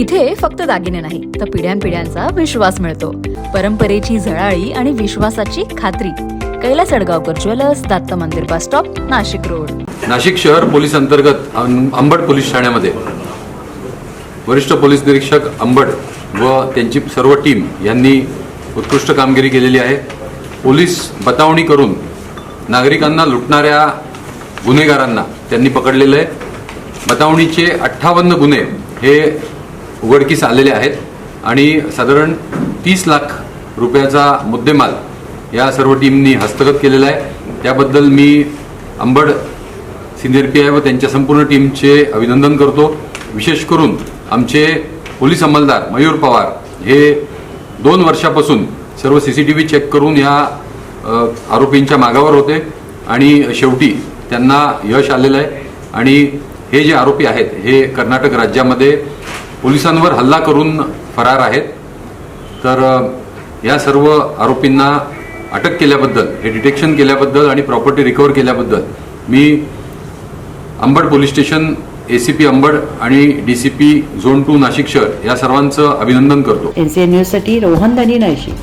इथे फक्त दागिने नाही तर पिढ्यानपिढ्यांचा विश्वास मिळतो. परंपरेची झळाळी आणि विश्वासाची खात्री. कैलास अडगावकर ज्वेलर्स, दत्त मंदिर bus stop, Nashik road. Nashik शहर पोलीस अंतर्गत अंबड पोलीस ठाण्यामध्ये वरिष्ठ पोलीस निरीक्षक अंबड व त्यांची सर्व टीम यांनी उत्कृष्ट कामगिरी केलेली आहे. पोलीस बतावणी करून नागरिकांना लुटणाऱ्या गुन्हेगारांना त्यांनी पकडलेलं आहे. बतावणीचे 58 गुन्हे हे उघडकीस आलेले आहेत आणि साधारण 30 लाख रुपयाचा मुद्देमाल या सर्व टीमनी हस्तगत केलेला आहे. त्याबद्दल मी अंबड सिनियर PI व त्यांच्या संपूर्ण टीमचे अभिनंदन करतो. विशेष करून आमचे पोलीस अंमलदार मयूर पवार हे 2 वर्षापासून सर्व CCTV चेक करून या आरोपींच्या मागावर होते आणि शेवटी त्यांना यश आलेलं आहे. आणि हे जे आरोपी आहेत हे कर्नाटक राज्यामध्ये पोलिसांवर हल्ला करून फरार आहेत. तर या सर्व आरोपींना अटक केल्याबद्दल, हे डिटेक्शन केल्याबद्दल आणि प्रॉपर्टी रिकव्हर केल्याबद्दल मी Ambad police station, ACP Ambad आणि DCP झोन 2 नाशिक शहर या सर्वांचं अभिनंदन करतो. NCN न्यूज साठी रोहन दानी नाशिक.